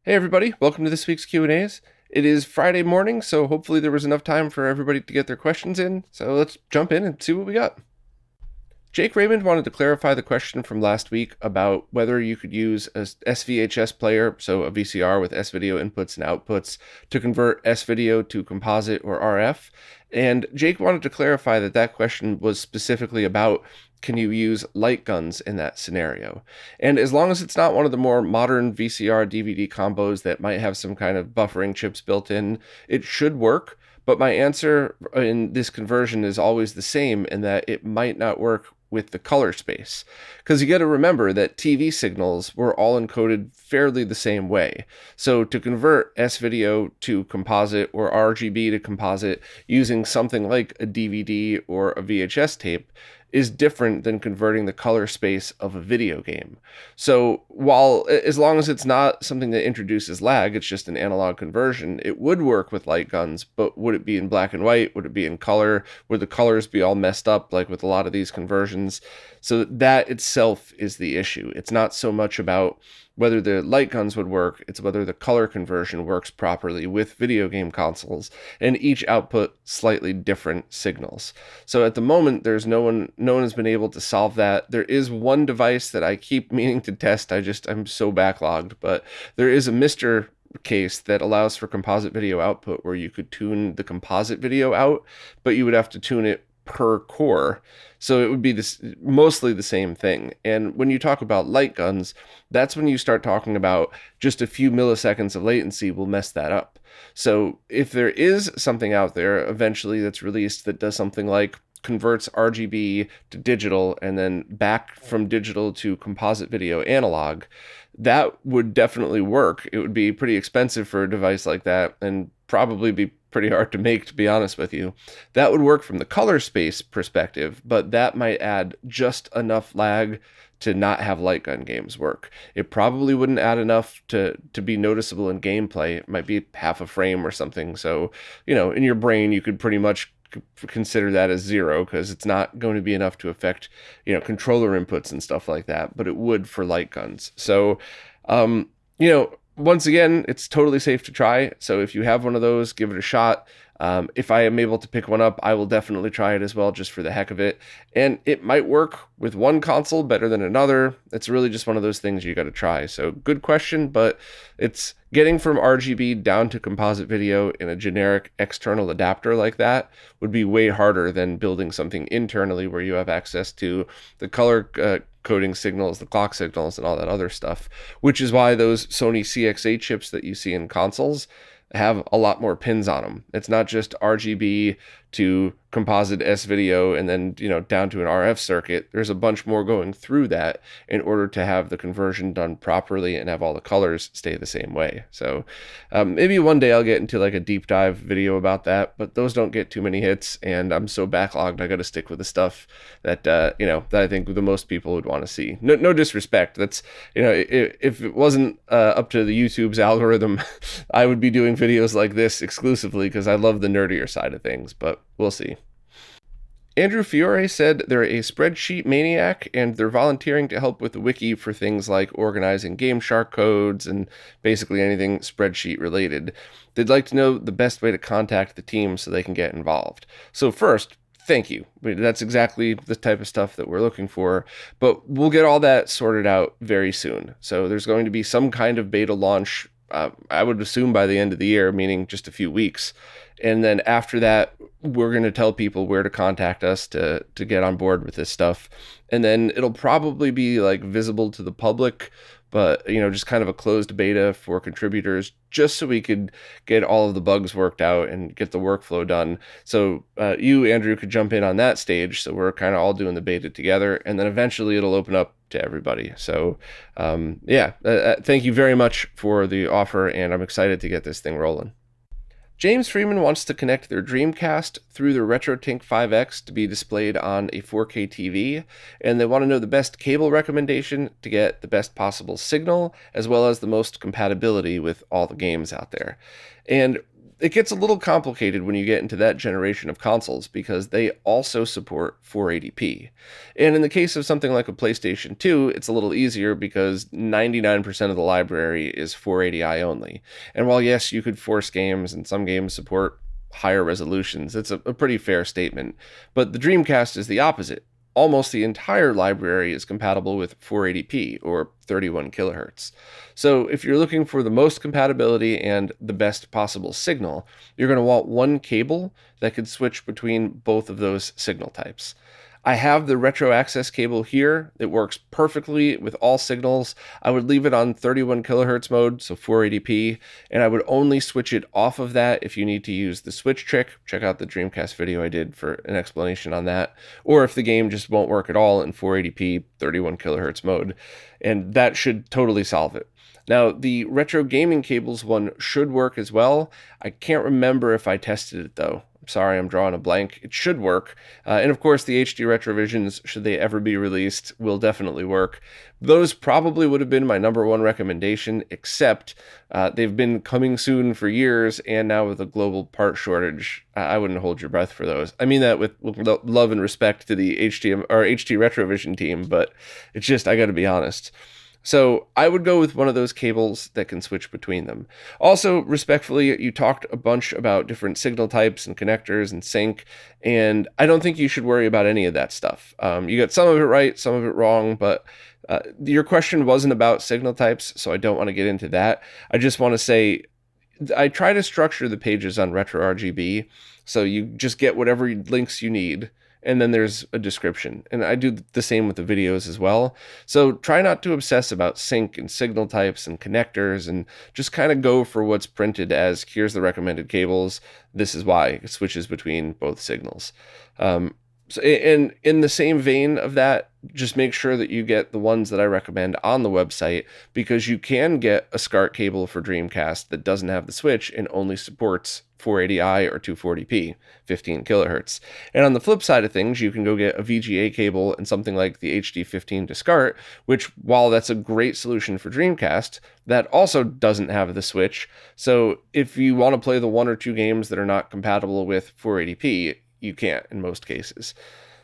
Hey everybody, welcome to this week's Q&As. It is Friday morning, so hopefully there was enough time for everybody to get their questions in. So let's jump in and see what we got. Jake Raymond wanted to clarify the question from last week about whether you could use a SVHS player, so a VCR with S-video inputs and outputs, to convert S-video to composite or RF. And Jake wanted to clarify that that question was specifically about, can you use light guns in that scenario? And as long as it's not one of the more modern VCR DVD combos that might have some kind of buffering chips built in, it should work. But my answer in this conversion is always the same, in that it might not work with the color space. Because you got to remember that TV signals were all encoded fairly the same way. So to convert S-video to composite or RGB to composite using something like a DVD or a VHS tape is different than converting the color space of a video game. So while, as long as it's not something that introduces lag, it's just an analog conversion, it would work with light guns, but would it be in black and white? Would it be in color? Would the colors be all messed up like with a lot of these conversions? So that itself is the issue. It's not so much about whether the light guns would work, it's whether the color conversion works properly with video game consoles, and each output slightly different signals. So at the moment, there's no one has been able to solve that. There is one device that I keep meaning to test. I'm so backlogged, but there is a Mr. case that allows for composite video output where you could tune the composite video out, but you would have to tune it per core. So it would be mostly the same thing. And when you talk about light guns, that's when you start talking about just a few milliseconds of latency will mess that up. So if there is something out there eventually that's released that does something like converts RGB to digital and then back from digital to composite video analog, that would definitely work. It would be pretty expensive for a device like that and probably be pretty hard to make, to be honest with you. That would work from the color space perspective, but that might add just enough lag to not have light gun games work. It probably wouldn't add enough to be noticeable in gameplay. It might be half a frame or something. So, in your brain, you could pretty much consider that as zero because it's not going to be enough to affect, controller inputs and stuff like that, but it would for light guns. So, once again, it's totally safe to try. So if you have one of those, give it a shot. If I am able to pick one up, I will definitely try it as well, just for the heck of it. And it might work with one console better than another. It's really just one of those things you got to try. So good question, but it's getting from RGB down to composite video in a generic external adapter like that would be way harder than building something internally where you have access to the color coding signals, the clock signals, and all that other stuff, which is why those Sony CX8 chips that you see in consoles have a lot more pins on them. It's not just RGB to composite S-video and then, down to an RF circuit. There's a bunch more going through that in order to have the conversion done properly and have all the colors stay the same way. So maybe one day I'll get into like a deep dive video about that, but those don't get too many hits, and I'm so backlogged I got to stick with the stuff that, that I think the most people would want to see. No disrespect. That's, if it wasn't up to the YouTube's algorithm, I would be doing videos like this exclusively because I love the nerdier side of things, but we'll see. Andrew Fiore said they're a spreadsheet maniac and they're volunteering to help with the wiki for things like organizing GameShark codes and basically anything spreadsheet related. They'd like to know the best way to contact the team so they can get involved. So first, thank you. That's exactly the type of stuff that we're looking for, but we'll get all that sorted out very soon. So there's going to be some kind of beta launch, I would assume by the end of the year, meaning just a few weeks. And then after that, we're going to tell people where to contact us to get on board with this stuff. And then it'll probably be like visible to the public, but, just kind of a closed beta for contributors, just so we could get all of the bugs worked out and get the workflow done. So you, Andrew, could jump in on that stage. So we're kind of all doing the beta together, and then eventually it'll open up to everybody. So thank you very much for the offer, and I'm excited to get this thing rolling. James Freeman wants to connect their Dreamcast through the RetroTink 5X to be displayed on a 4K TV, and they want to know the best cable recommendation to get the best possible signal, as well as the most compatibility with all the games out there. And it gets a little complicated when you get into that generation of consoles because they also support 480p. And in the case of something like a PlayStation 2, it's a little easier because 99% of the library is 480i only. And while yes, you could force games and some games support higher resolutions, it's a pretty fair statement. But the Dreamcast is the opposite. Almost the entire library is compatible with 480p or 31 kilohertz. So if you're looking for the most compatibility and the best possible signal, you're going to want one cable that could switch between both of those signal types. I have the retro access cable here. It works perfectly with all signals. I would leave it on 31 kilohertz mode, so 480p, and I would only switch it off of that if you need to use the switch trick. Check out the Dreamcast video I did for an explanation on that. Or if the game just won't work at all in 480p, 31 kilohertz mode. And that should totally solve it. Now, the retro gaming cables one should work as well. I can't remember if I tested it though. I'm sorry, I'm drawing a blank. It should work. And of course, the HD Retrovisions, should they ever be released, will definitely work. Those probably would have been my number one recommendation, except they've been coming soon for years, and now with a global part shortage, I wouldn't hold your breath for those. I mean that with love and respect to the HD Retrovision team, but it's just, I gotta be honest. So I would go with one of those cables that can switch between them. Also, respectfully, you talked a bunch about different signal types and connectors and sync, and I don't think you should worry about any of that stuff. You got some of it right, some of it wrong, but your question wasn't about signal types, so I don't want to get into that. I just want to say I try to structure the pages on RetroRGB so you just get whatever links you need. And then there's a description. And I do the same with the videos as well. So try not to obsess about sync and signal types and connectors, and just kind of go for what's printed as, here's the recommended cables. This is why it switches between both signals. So in the same vein of that, just make sure that you get the ones that I recommend on the website, because you can get a SCART cable for Dreamcast that doesn't have the switch and only supports 480i or 240p, 15 kilohertz. And on the flip side of things, you can go get a VGA cable and something like the HD15 to SCART, which, while that's a great solution for Dreamcast, that also doesn't have the switch. So if you want to play the one or two games that are not compatible with 480p, you can't in most cases.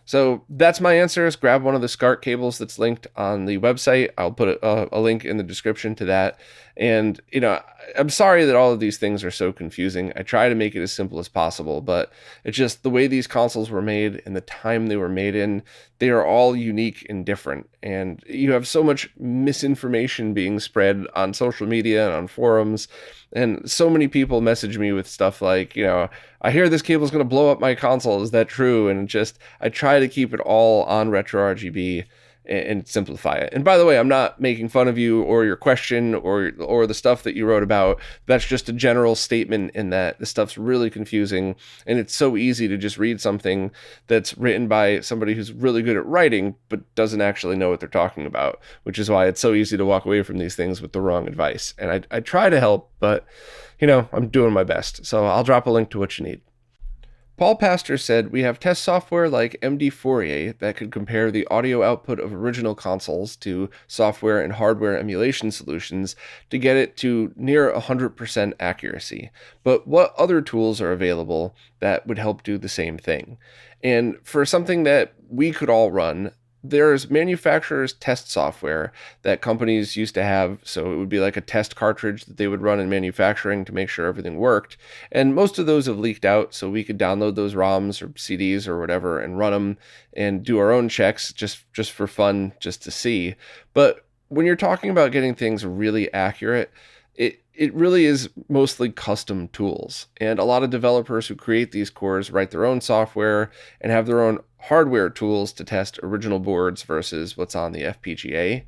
So that's my answer, is grab one of the SCART cables that's linked on the website. I'll put a link in the description to that. And, you know, I'm sorry that all of these things are so confusing. I try to make it as simple as possible, but it's just the way these consoles were made and the time they were made in, they are all unique and different. And you have so much misinformation being spread on social media and on forums. And so many people message me with stuff like, you know, I hear this cable is going to blow up my console. Is that true? And just, I try to keep it all on RetroRGB and simplify it. And by the way, I'm not making fun of you or your question or the stuff that you wrote about. That's just a general statement in that the stuff's really confusing, and it's so easy to just read something that's written by somebody who's really good at writing but doesn't actually know what they're talking about, which is why it's so easy to walk away from these things with the wrong advice. And I try to help, but, you know, I'm doing my best. So I'll drop a link to what you need. Paul Pastor said, we have test software like MD4A that could compare the audio output of original consoles to software and hardware emulation solutions to get it to near 100% accuracy. But what other tools are available that would help do the same thing? And for something that we could all run, there's manufacturers' test software that companies used to have. So it would be like a test cartridge that they would run in manufacturing to make sure everything worked. And most of those have leaked out, so we could download those ROMs or CDs or whatever and run them and do our own checks just for fun, just to see. But when you're talking about getting things really accurate, it really is mostly custom tools. And a lot of developers who create these cores write their own software and have their own hardware tools to test original boards versus what's on the FPGA.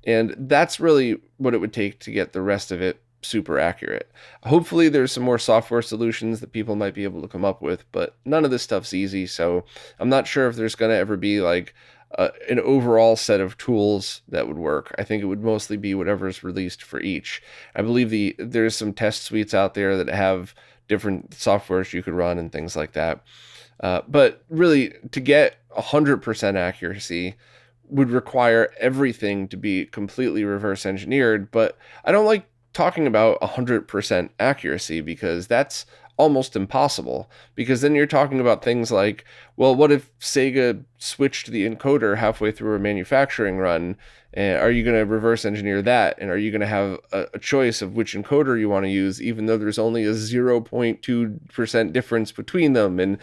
And that's really what it would take to get the rest of it super accurate. Hopefully there's some more software solutions that people might be able to come up with, but none of this stuff's easy. So I'm not sure if there's going to ever be like an overall set of tools that would work. I think it would mostly be whatever's released for each. I believe there's some test suites out there that have different softwares you could run and things like that. But really, to get 100% accuracy would require everything to be completely reverse engineered. But I don't like talking about 100% accuracy, because that's almost impossible, because then you're talking about things like, well, what if Sega switched the encoder halfway through a manufacturing run? And are you going to reverse engineer that? And are you going to have a choice of which encoder you want to use, even though there's only a 0.2% difference between them? And,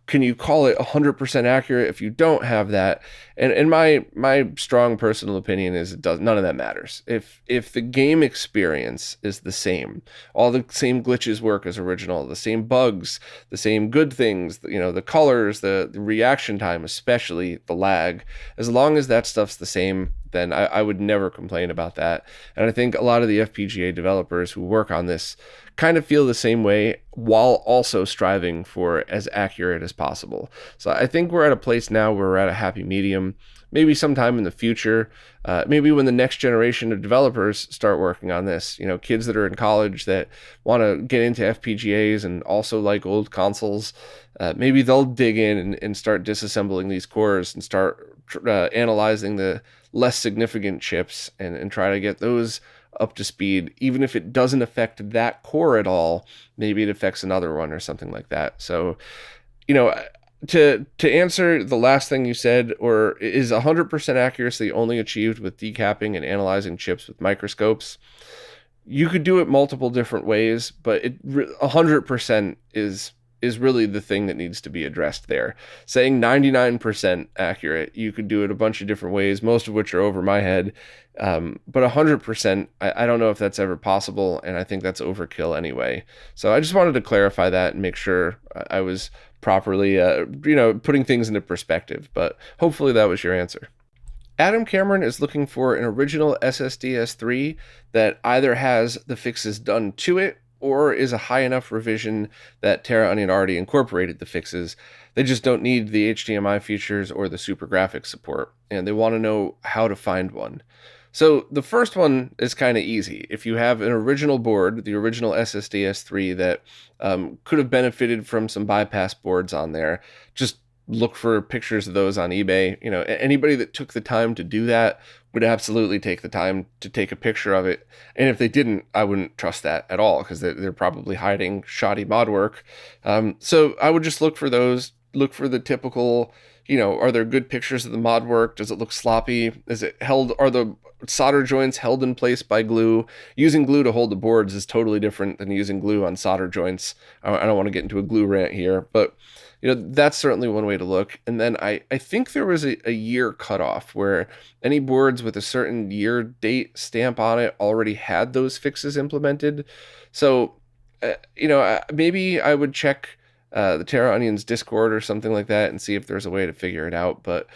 can you call it 100% accurate if you don't have that? And my strong personal opinion is none of that matters. If the game experience is the same, all the same glitches work as original, the same bugs, the same good things, the colors, the reaction time, especially the lag, as long as that stuff's the same, then I would never complain about that. And I think a lot of the FPGA developers who work on this kind of feel the same way, while also striving for as accurate as possible. So I think we're at a place now where we're at a happy medium. Maybe sometime in the future, maybe when the next generation of developers start working on this, kids that are in college that want to get into FPGAs and also like old consoles, maybe they'll dig in and start disassembling these cores and start analyzing the less significant chips and try to get those up to speed. Even if it doesn't affect that core at all, maybe it affects another one or something like that. So, to answer the last thing you said, or is 100% accuracy only achieved with decapping and analyzing chips with microscopes? You could do it multiple different ways, but 100% is really the thing that needs to be addressed there. Saying 99% accurate, you could do it a bunch of different ways, most of which are over my head. But 100%, I don't know if that's ever possible, and I think that's overkill anyway. So I just wanted to clarify that and make sure I was properly, putting things into perspective. But hopefully that was your answer. Adam Cameron is looking for an original SSD S3 that either has the fixes done to it or is a high enough revision that Terra Onion already incorporated the fixes. They just don't need the HDMI features or the super graphics support, and they want to know how to find one. So the first one is kind of easy. If you have an original board, the original SSD S3 that could have benefited from some bypass boards on there, just look for pictures of those on eBay. Anybody that took the time to do that would absolutely take the time to take a picture of it. And if they didn't, I wouldn't trust that at all, because they're probably hiding shoddy mod work. So I would just look for those, look for the typical, are there good pictures of the mod work? Does it look sloppy? Is it held? Are the solder joints held in place by glue? Using glue to hold the boards is totally different than using glue on solder joints. I don't want to get into a glue rant here, but that's certainly one way to look. And then I think there was a year cutoff where any boards with a certain year date stamp on it already had those fixes implemented. So, maybe I would check the Terra Onions Discord or something like that and see if there's a way to figure it out. But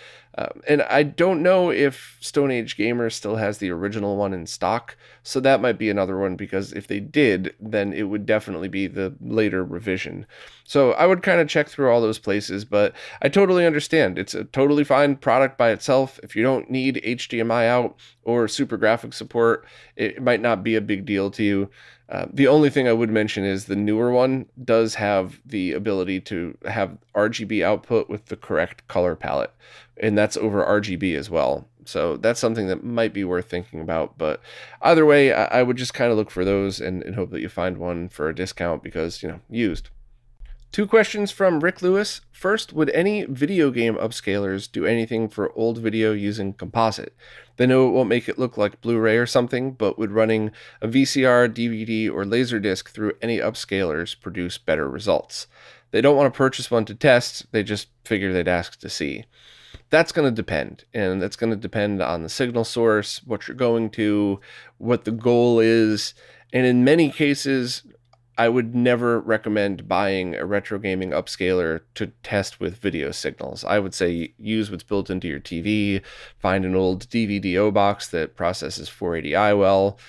and I don't know if Stone Age Gamer still has the original one in stock, so that might be another one, because if they did, then it would definitely be the later revision. So I would kind of check through all those places, but I totally understand. It's a totally fine product by itself. If you don't need HDMI out or super graphics support, it might not be a big deal to you. The only thing I would mention is the newer one does have the ability to have RGB output with the correct color palette, and that's over RGB as well. So that's something that might be worth thinking about. But either way, I would just kind of look for those and hope that you find one for a discount, because, used. 2 questions from Rick Lewis. First, would any video game upscalers do anything for old video using Composite? They know it won't make it look like Blu-ray or something, but would running a VCR, DVD, or Laserdisc through any upscalers produce better results? They don't want to purchase one to test, they just figure they'd ask to see. That's going to depend, and that's going to depend on the signal source, what you're going to, what the goal is, and in many cases, I would never recommend buying a retro gaming upscaler to test with video signals. I would say use what's built into your TV, find an old DVD-O box that processes 480i well.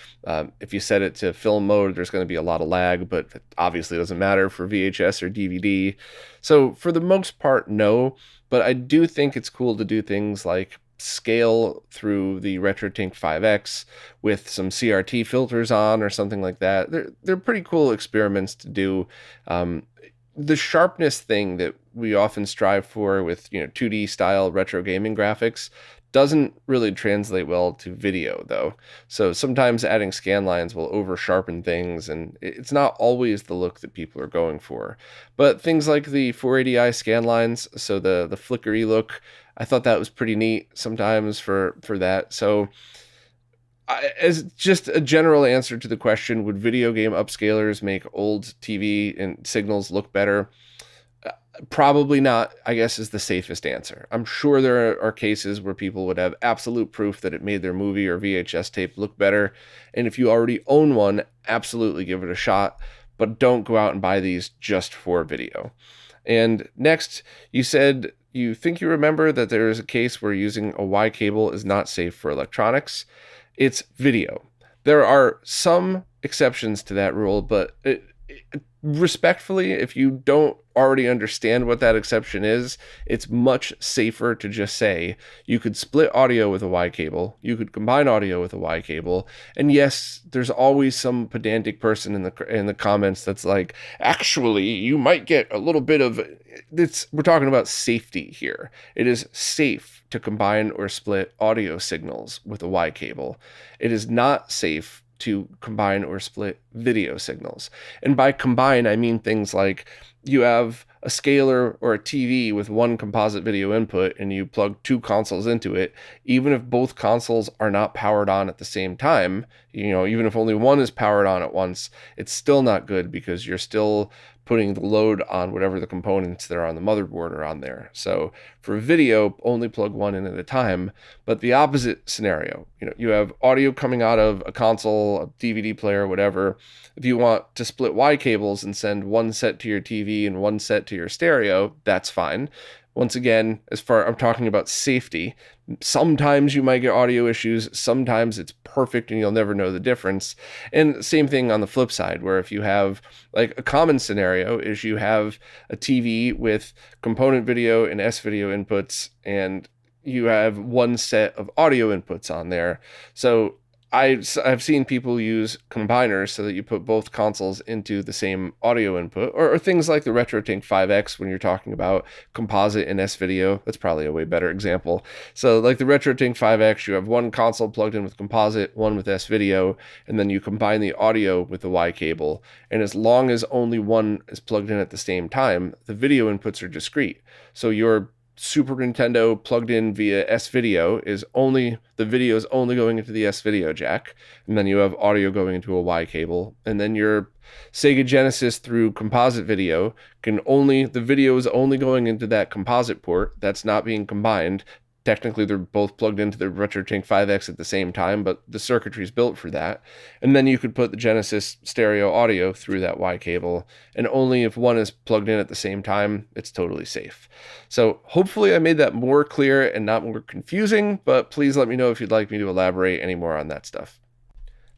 If you set it to film mode, there's going to be a lot of lag, but that obviously doesn't matter for VHS or DVD. So for the most part, no, but I do think it's cool to do things like scale through the RetroTink 5X with some CRT filters on or something like that. They're pretty cool experiments to do. The sharpness thing that we often strive for with 2D style retro gaming graphics Doesn't really translate well to video though. So sometimes adding scan lines will over sharpen things, and it's not always the look that people are going for. But things like the 480i scan lines, so the flickery look, I thought that was pretty neat sometimes for that. So as just a general answer to the question, would video game upscalers make old TV and signals look better? Probably not, I guess, is the safest answer. I'm sure there are cases where people would have absolute proof that it made their movie or VHS tape look better. And if you already own one, absolutely give it a shot, but don't go out and buy these just for video. And next, you said you think you remember that there is a case where using a Y cable is not safe for electronics. It's video. There are some exceptions to that rule, but respectfully, if you don't already understand what that exception is, it's much safer to just say you could split audio with a Y cable, you could combine audio with a Y cable, and yes, there's always some pedantic person in the comments that's like, actually, you might get a little bit of it's. We're talking about safety here. It is safe to combine or split audio signals with a Y cable. It is not safe to combine or split video signals. And by combine, I mean things like you have a scaler or a TV with one composite video input and you plug two consoles into it. Even if both consoles are not powered on at the same time, even if only one is powered on at once, it's still not good because you're still putting the load on whatever the components that are on the motherboard are on there. So for video, only plug one in at a time. But the opposite scenario, you have audio coming out of a console, a DVD player, whatever. If you want to split Y cables and send one set to your TV and one set to your stereo, that's fine. Once again, I'm talking about safety. Sometimes you might get audio issues. Sometimes it's perfect and you'll never know the difference. And same thing on the flip side, where if you have like a common scenario is you have a TV with component video and S video inputs and you have one set of audio inputs on there. So I've seen people use combiners so that you put both consoles into the same audio input, or things like the RetroTink 5X when you're talking about composite and S-video. That's probably a way better example. So like the RetroTink 5X, you have one console plugged in with composite, one with S-video, and then you combine the audio with the Y cable. And as long as only one is plugged in at the same time, the video inputs are discrete. So your Super Nintendo plugged in via S-video the video is only going into the S-video jack, and then you have audio going into a Y cable, and then your Sega Genesis through composite video the video is only going into that composite port that's not being combined. Technically, they're both plugged into the RetroTink 5X at the same time, but the circuitry is built for that. And then you could put the Genesis stereo audio through that Y cable, and only if one is plugged in at the same time, it's totally safe. So hopefully I made that more clear and not more confusing, but please let me know if you'd like me to elaborate any more on that stuff.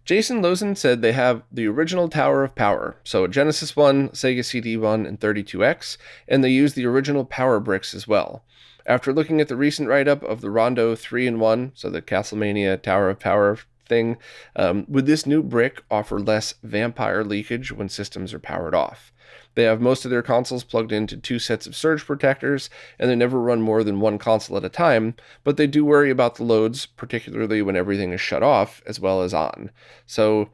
Jason Lozen said they have the original Tower of Power, so a Genesis one, Sega CD one, and 32X, and they use the original power bricks as well. After looking at the recent write-up of the Rondo 3-in-1, so the Castlevania Tower of Power thing, would this new brick offer less vampire leakage when systems are powered off? They have most of their consoles plugged into two sets of surge protectors, and they never run more than one console at a time, but they do worry about the loads, particularly when everything is shut off as well as on. So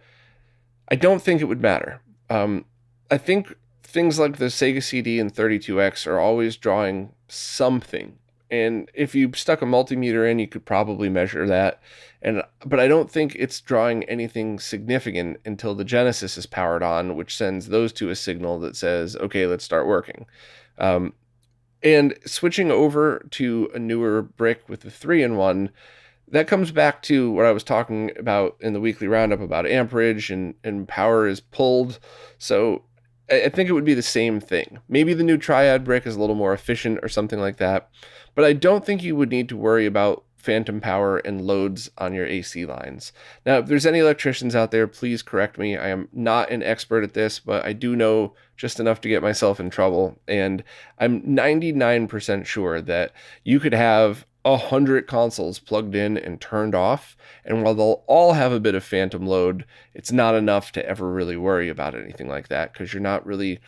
I don't think it would matter. I think things like the Sega CD and 32X are always drawing something. And if you stuck a multimeter in, you could probably measure that. But I don't think it's drawing anything significant until the Genesis is powered on, which sends those two a signal that says, okay, let's start working. And switching over to a newer brick with the 3-in-1, that comes back to what I was talking about in the weekly roundup about amperage and power is pulled. So I think it would be the same thing. Maybe the new Triad brick is a little more efficient or something like that, but I don't think you would need to worry about phantom power and loads on your AC lines. Now, if there's any electricians out there, please correct me. I am not an expert at this, but I do know just enough to get myself in trouble, and I'm 99% sure that you could have 100 consoles plugged in and turned off, and while they'll all have a bit of phantom load, it's not enough to ever really worry about anything like that, because you're not really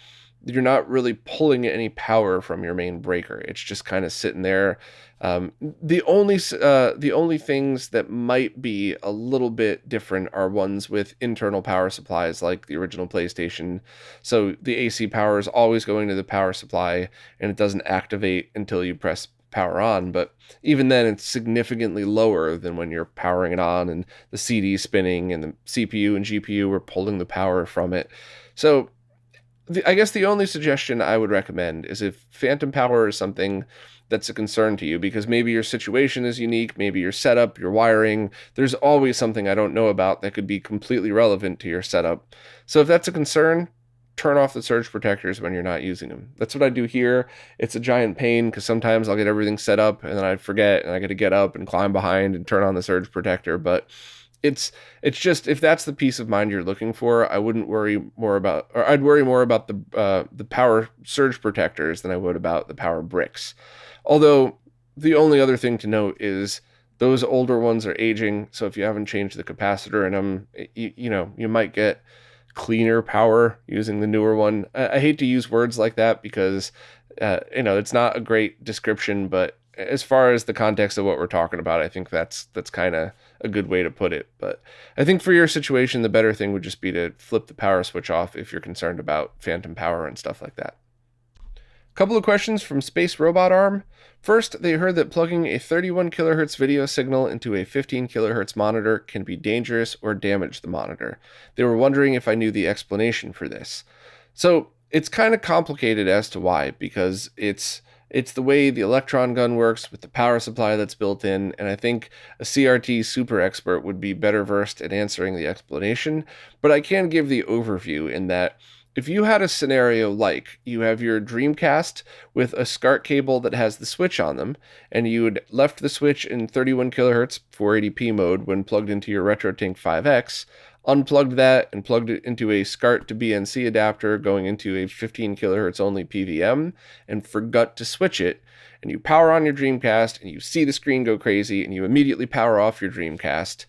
pulling any power from your main breaker. It's just kind of sitting there The only things that might be a little bit different are ones with internal power supplies, like the original PlayStation. So the AC power is always going to the power supply, and it doesn't activate until you press power on. But even then, it's significantly lower than when you're powering it on, and the CD spinning, and the CPU and GPU are pulling the power from it. So I guess the only suggestion I would recommend is if phantom power is something that's a concern to you, because maybe your situation is unique, maybe your setup, your wiring, there's always something I don't know about that could be completely relevant to your setup. So if that's a concern, turn off the surge protectors when you're not using them. That's what I do here. It's a giant pain because sometimes I'll get everything set up and then I forget and I got to get up and climb behind and turn on the surge protector. But it's just, if that's the peace of mind you're looking for, I wouldn't worry more about, or I'd worry more about the power surge protectors than I would about the power bricks. Although the only other thing to note is those older ones are aging. So if you haven't changed the capacitor in them, you might get cleaner power using the newer one. I hate to use words like that because, it's not a great description, but as far as the context of what we're talking about, I think that's kind of a good way to put it. But I think for your situation, the better thing would just be to flip the power switch off if you're concerned about phantom power and stuff like that. Couple of questions from Space Robot Arm. First, they heard that plugging a 31 kHz video signal into a 15 kHz monitor can be dangerous or damage the monitor. They were wondering if I knew the explanation for this. So it's kind of complicated as to why, because it's the way the electron gun works with the power supply that's built in, and I think a CRT super expert would be better versed at answering the explanation, but I can give the overview in that if you had a scenario like you have your Dreamcast with a SCART cable that has the switch on them, and you had left the switch in 31 kHz 480p mode when plugged into your RetroTink 5X, unplugged that and plugged it into a SCART to BNC adapter going into a 15 kHz only PVM, and forgot to switch it, and you power on your Dreamcast and you see the screen go crazy and you immediately power off your Dreamcast,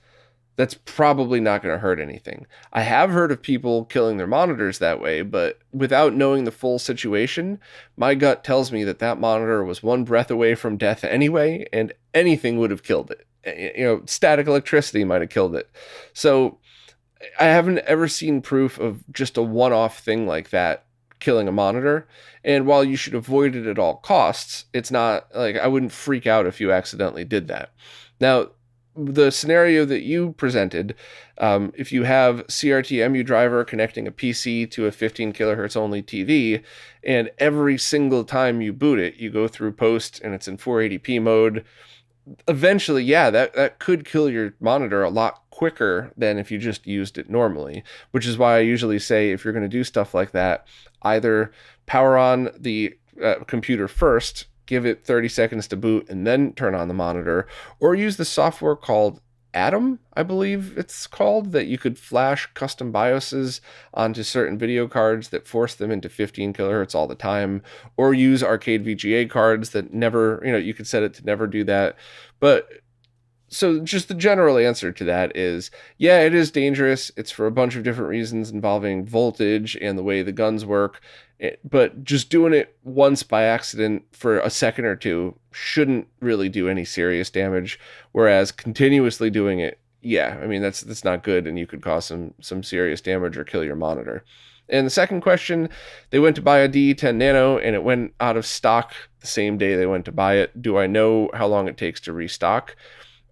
that's probably not going to hurt anything. I have heard of people killing their monitors that way, but without knowing the full situation, my gut tells me that monitor was one breath away from death anyway, and anything would have killed it. Static electricity might have killed it. So I haven't ever seen proof of just a one-off thing like that killing a monitor. And while you should avoid it at all costs, it's not like I wouldn't freak out if you accidentally did that. Now, the scenario that you presented, if you have CRT emu driver connecting a PC to a 15 kHz only TV, and every single time you boot it, you go through post and it's in 480p mode, eventually, yeah, that could kill your monitor a lot quicker than if you just used it normally, which is why I usually say if you're going to do stuff like that, either power on the computer first, give it 30 seconds to boot, and then turn on the monitor, or use the software called Atom, I believe it's called, that you could flash custom BIOSes onto certain video cards that force them into 15 kHz all the time, or use arcade VGA cards that never, you could set it to never do that. But so just the general answer to that is, yeah, it is dangerous. It's for a bunch of different reasons involving voltage and the way the guns work. But just doing it once by accident for a second or two shouldn't really do any serious damage. Whereas continuously doing it, yeah, I mean, that's not good, and you could cause some serious damage or kill your monitor. And the second question, they went to buy a D10 Nano and it went out of stock the same day they went to buy it. Do I know how long it takes to restock?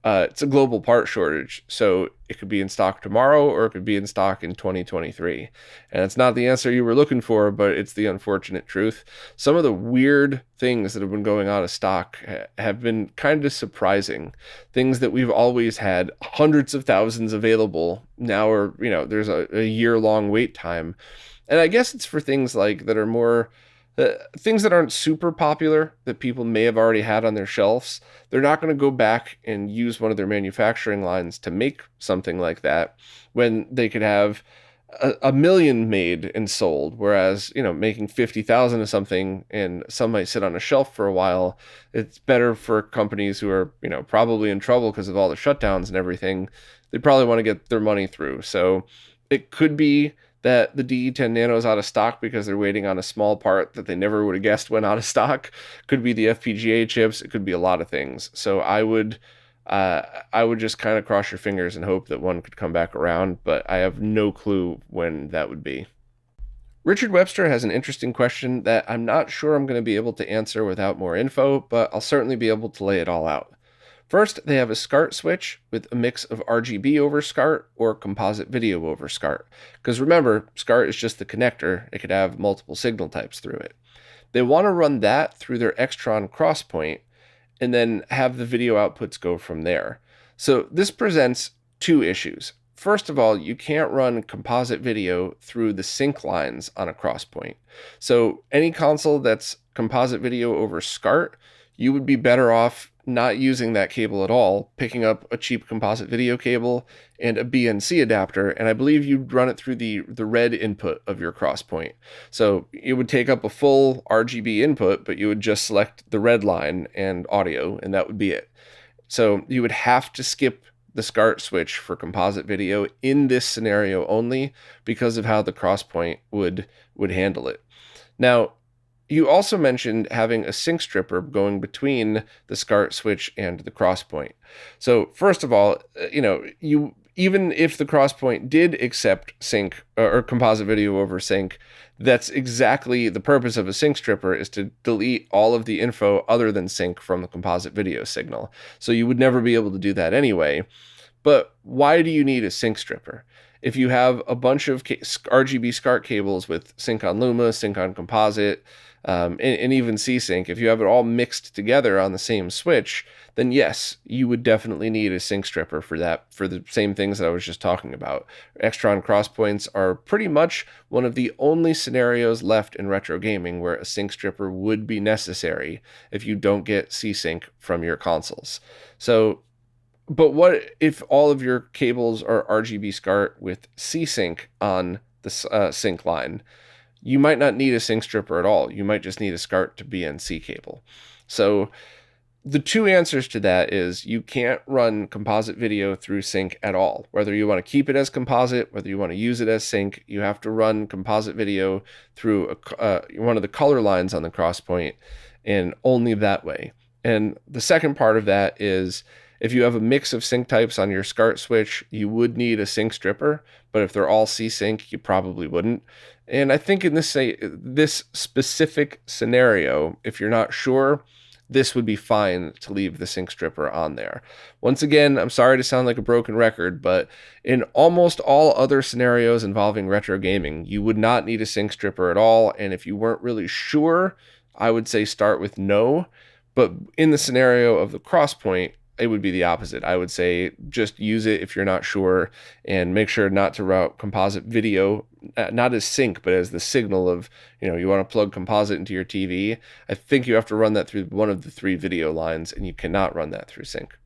It's a global part shortage, so it could be in stock tomorrow or it could be in stock in 2023. And it's not the answer you were looking for, but it's the unfortunate truth. Some of the weird things that have been going out of stock have been kind of surprising. Things that we've always had hundreds of thousands available now are, there's a year-long wait time. And I guess it's for things like that are more things that aren't super popular that people may have already had on their shelves. They're not going to go back and use one of their manufacturing lines to make something like that when they could have a million made and sold. Whereas, making 50,000 of something and some might sit on a shelf for a while, it's better for companies who are, probably in trouble because of all the shutdowns and everything. They probably want to get their money through. So it could be that the DE10 Nano is out of stock because they're waiting on a small part that they never would have guessed went out of stock. Could be the FPGA chips. It could be a lot of things. So I would just kind of cross your fingers and hope that one could come back around, but I have no clue when that would be. Richard Webster has an interesting question that I'm not sure I'm going to be able to answer without more info, but I'll certainly be able to lay it all out. First, they have a SCART switch with a mix of RGB over SCART or composite video over SCART. Because remember, SCART is just the connector. It could have multiple signal types through it. They want to run that through their Extron Crosspoint and then have the video outputs go from there. So this presents two issues. First of all, you can't run composite video through the sync lines on a Crosspoint. So any console that's composite video over SCART, you would be better off not using that cable at all, picking up a cheap composite video cable and a BNC adapter, and I believe you'd run it through the red input of your Crosspoint. So it would take up a full RGB input, but you would just select the red line and audio, and that would be it. So you would have to skip the SCART switch for composite video in this scenario only because of how the Crosspoint would handle it. Now, you also mentioned having a sync stripper going between the SCART switch and the Crosspoint. So first of all, even if the Crosspoint did accept sync or composite video over sync, that's exactly the purpose of a sync stripper, is to delete all of the info other than sync from the composite video signal. So you would never be able to do that anyway. But why do you need a sync stripper? If you have a bunch of RGB SCART cables with sync on Luma, sync on composite, and even C-Sync, if you have it all mixed together on the same switch, then yes, you would definitely need a sync stripper for that, for the same things that I was just talking about. Extron Crosspoints are pretty much one of the only scenarios left in retro gaming where a sync stripper would be necessary if you don't get C-Sync from your consoles. So, but what if all of your cables are RGB SCART with C-Sync on the sync line? You might not need a sync stripper at all. You might just need a SCART to BNC cable. So the two answers to that is you can't run composite video through sync at all. Whether you want to keep it as composite, whether you want to use it as sync, you have to run composite video through one of the color lines on the Crosspoint, and only that way. And the second part of that is, if you have a mix of sync types on your SCART switch, you would need a sync stripper, but if they're all C-Sync, you probably wouldn't. And I think in this specific scenario, if you're not sure, this would be fine to leave the sync stripper on there. Once again, I'm sorry to sound like a broken record, but in almost all other scenarios involving retro gaming, you would not need a sync stripper at all. And if you weren't really sure, I would say start with no. But in the scenario of the Crosspoint, it would be the opposite. I would say just use it if you're not sure, and make sure not to route composite video, not as sync, but as the signal of, you want to plug composite into your TV. I think you have to run that through one of the three video lines, and you cannot run that through sync.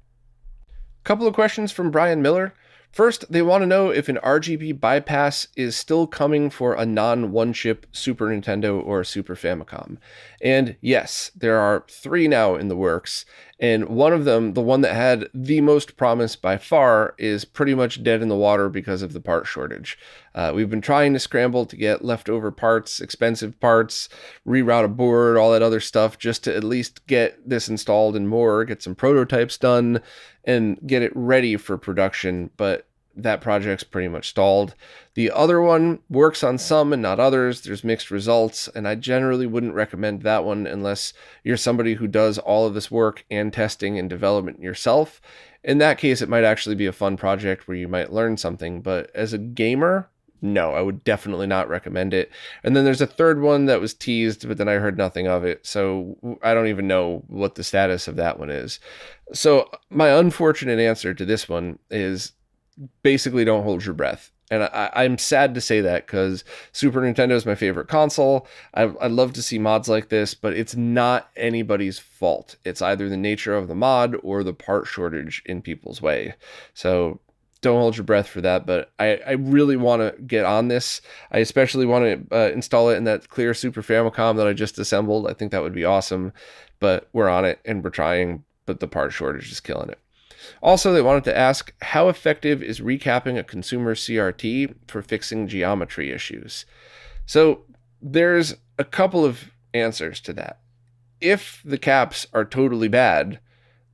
Couple of questions from Brian Miller. First, they want to know if an RGB bypass is still coming for a non-one-chip Super Nintendo or Super Famicom. And yes, there are 3 now in the works, and one of them, the one that had the most promise by far, is pretty much dead in the water because of the part shortage. We've been trying to scramble to get leftover parts, expensive parts, reroute a board, all that other stuff, just to at least get this installed and more, get some prototypes done, and get it ready for production, but that project's pretty much stalled. The other one works on some and not others. There's mixed results, and I generally wouldn't recommend that one unless you're somebody who does all of this work and testing and development yourself. In that case, it might actually be a fun project where you might learn something, but as a gamer, no, I would definitely not recommend it. And then there's a third one that was teased, but then I heard nothing of it, so I don't even know what the status of that one is. So my unfortunate answer to this one is basically don't hold your breath. And I'm sad to say that, because Super Nintendo is my favorite console. I'd love to see mods like this, but it's not anybody's fault. It's either the nature of the mod or the part shortage in people's way. So don't hold your breath for that, but I really want to get on this. I especially want to install it in that clear Super Famicom that I just assembled. I think that would be awesome, but we're on it and we're trying, but the part shortage is killing it. Also, they wanted to ask, how effective is recapping a consumer CRT for fixing geometry issues? So there's a couple of answers to that. If the caps are totally bad,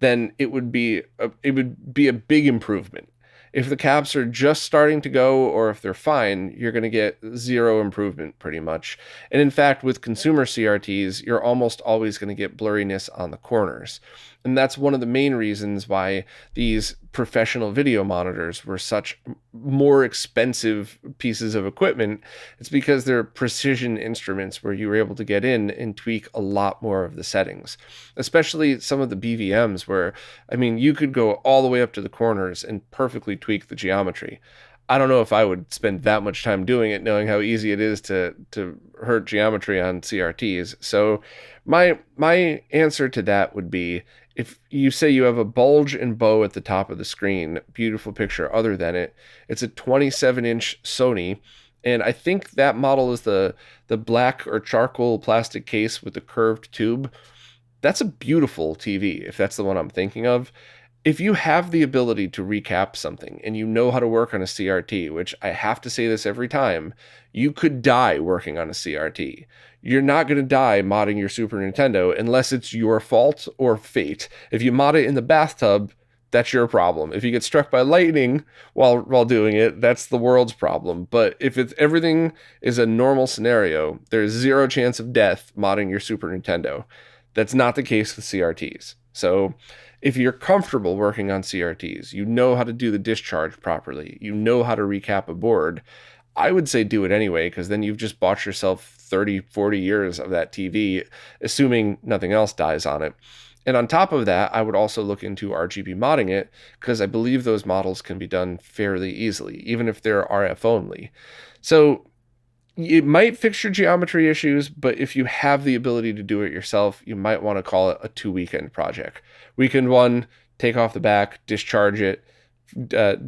then it would be a big improvement. If the caps are just starting to go, or if they're fine, you're going to get zero improvement pretty much. And in fact, with consumer CRTs, you're almost always going to get blurriness on the corners. And that's one of the main reasons why these professional video monitors were such more expensive pieces of equipment. It's because they're precision instruments where you were able to get in and tweak a lot more of the settings, especially some of the BVMs where, I mean, you could go all the way up to the corners and perfectly tweak the geometry. I don't know if I would spend that much time doing it, knowing how easy it is to hurt geometry on CRTs. So my answer to that would be, if you say you have a bulge and bow at the top of the screen, beautiful picture other than it, it's a 27-inch Sony, and I think that model is the black or charcoal plastic case with the curved tube. That's a beautiful TV, if that's the one I'm thinking of. If you have the ability to recap something and you know how to work on a CRT, which I have to say this every time, you could die working on a CRT. You're not going to die modding your Super Nintendo unless it's your fault or fate. If you mod it in the bathtub, that's your problem. If you get struck by lightning while doing it, that's the world's problem. But if everything is a normal scenario, there's zero chance of death modding your Super Nintendo. That's not the case with CRTs. So if you're comfortable working on CRTs, you know how to do the discharge properly, you know how to recap a board, I would say do it anyway, because then you've just bought yourself 30, 40 years of that TV, assuming nothing else dies on it. And on top of that, I would also look into RGB modding it, because I believe those models can be done fairly easily, even if they're RF only. So it might fix your geometry issues, but if you have the ability to do it yourself, you might want to call it a 2-weekend project. Weekend 1, take off the back, discharge it,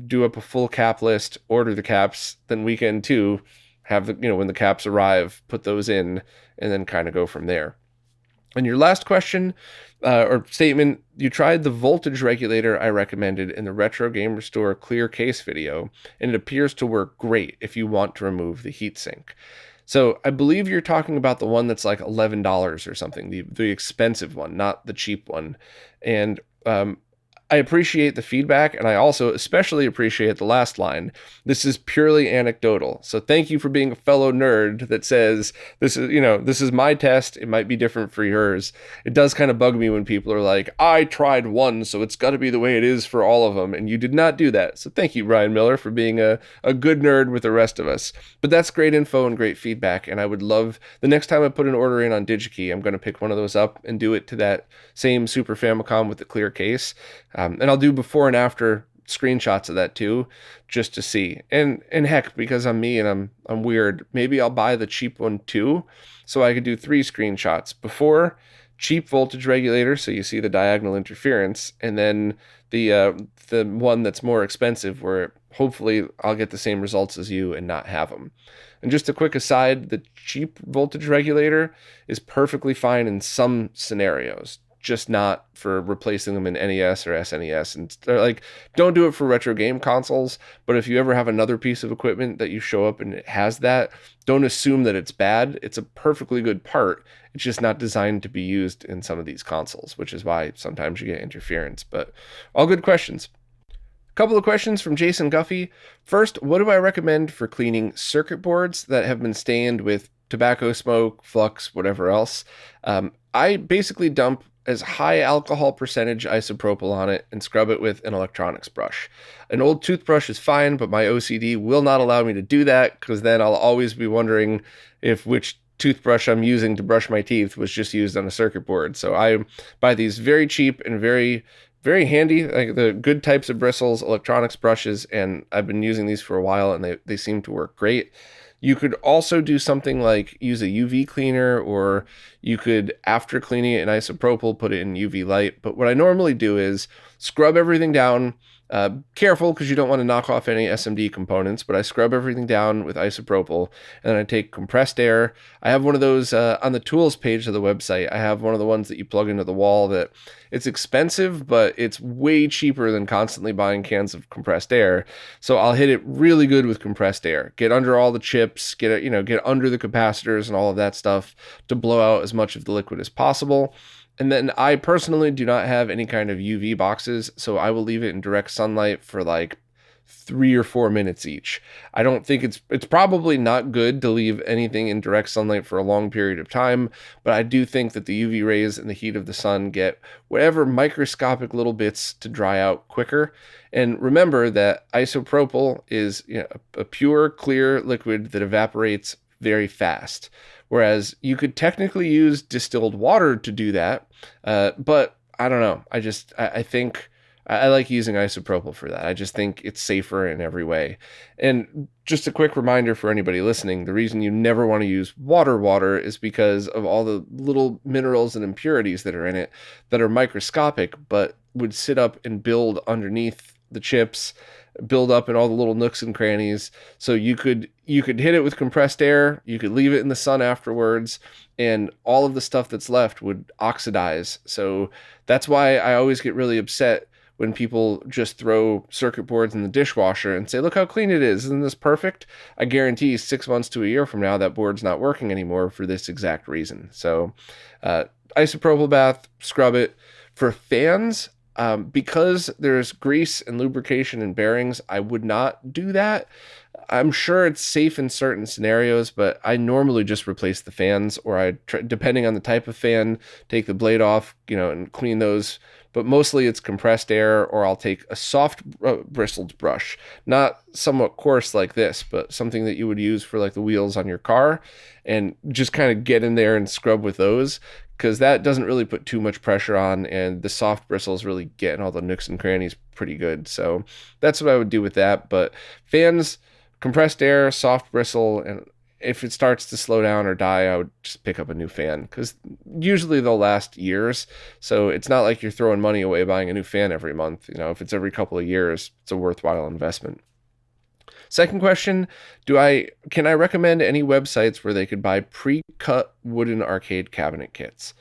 do up a full cap list, order the caps. Then weekend 2, have when the caps arrive, put those in, and then kind of go from there. And your last question or statement, you tried the voltage regulator I recommended in the Retro Game Restore clear case video, and it appears to work great if you want to remove the heatsink. So I believe you're talking about the one that's like $11 or something, the expensive one, not the cheap one. And I appreciate the feedback, and I also especially appreciate the last line. This is purely anecdotal. So thank you for being a fellow nerd that says this is my test. It might be different for yours. It does kind of bug me when people are like, I tried one, so it's got to be the way it is for all of them. And you did not do that. So thank you, Ryan Miller, for being a good nerd with the rest of us. But that's great info and great feedback. And I would love, the next time I put an order in on DigiKey, I'm going to pick one of those up and do it to that same Super Famicom with the clear case. And I'll do before and after screenshots of that too, just to see. And heck, because I'm me and I'm weird, maybe I'll buy the cheap one too, so I could do 3 screenshots. Before, cheap voltage regulator, so you see the diagonal interference, and then the one that's more expensive, where hopefully I'll get the same results as you and not have them. And just a quick aside, the cheap voltage regulator is perfectly fine in some scenarios, just not for replacing them in NES or SNES. And they're like, don't do it for retro game consoles, but if you ever have another piece of equipment that you show up and it has that, don't assume that it's bad. It's a perfectly good part. It's just not designed to be used in some of these consoles, which is why sometimes you get interference. But all good questions. A couple of questions from Jason Guffey. First, what do I recommend for cleaning circuit boards that have been stained with tobacco smoke, flux, whatever else? I basically dump as high alcohol percentage isopropyl on it and scrub it with an electronics brush. An old toothbrush is fine, but my OCD will not allow me to do that, because then I'll always be wondering if which toothbrush I'm using to brush my teeth was just used on a circuit board. So I buy these very cheap and very, very handy, like the good types of bristles, electronics brushes, and I've been using these for a while and they seem to work great. You could also do something like use a UV cleaner, or you could, after cleaning it in isopropyl, put it in UV light. But what I normally do is scrub everything down, Careful, because you don't want to knock off any SMD components, but I scrub everything down with isopropyl, and then I take compressed air. I have one of those on the tools page of the website. I have one of the ones that you plug into the wall that it's expensive, but it's way cheaper than constantly buying cans of compressed air. So I'll hit it really good with compressed air. Get under all the chips, get under the capacitors and all of that stuff to blow out as much of the liquid as possible. And then I personally do not have any kind of UV boxes, so I will leave it in direct sunlight for like 3 or 4 minutes each. I don't think it's probably not good to leave anything in direct sunlight for a long period of time, but I do think that the UV rays and the heat of the sun get whatever microscopic little bits to dry out quicker. And remember that isopropyl is a pure, clear liquid that evaporates very fast. Whereas you could technically use distilled water to do that, but I don't know. I think I like using isopropyl for that. I just think it's safer in every way. And just a quick reminder for anybody listening, the reason you never want to use water is because of all the little minerals and impurities that are in it that are microscopic, but would sit up and build underneath the chips, build up in all the little nooks and crannies. So you could hit it with compressed air, you could leave it in the sun afterwards, and all of the stuff that's left would oxidize. So that's why I always get really upset when people just throw circuit boards in the dishwasher and say, look how clean it is. Isn't this perfect? I guarantee 6 months to a year from now, that board's not working anymore for this exact reason. So isopropyl bath, scrub it. For fans, because there's grease and lubrication and bearings, I would not do that. I'm sure it's safe in certain scenarios, but I normally just replace the fans, or I try, depending on the type of fan, take the blade off, and clean those. But mostly it's compressed air, or I'll take a soft bristled brush, not somewhat coarse like this, but something that you would use for like the wheels on your car, and just kind of get in there and scrub with those, because that doesn't really put too much pressure on, and the soft bristles really get in all the nooks and crannies pretty good. So that's what I would do with that. But fans, compressed air, soft bristle, and if it starts to slow down or die, I would just pick up a new fan, because usually they'll last years. So it's not like you're throwing money away buying a new fan every month. If it's every couple of years, it's a worthwhile investment. Second question, can I recommend any websites where they could buy pre-cut wooden arcade cabinet kits?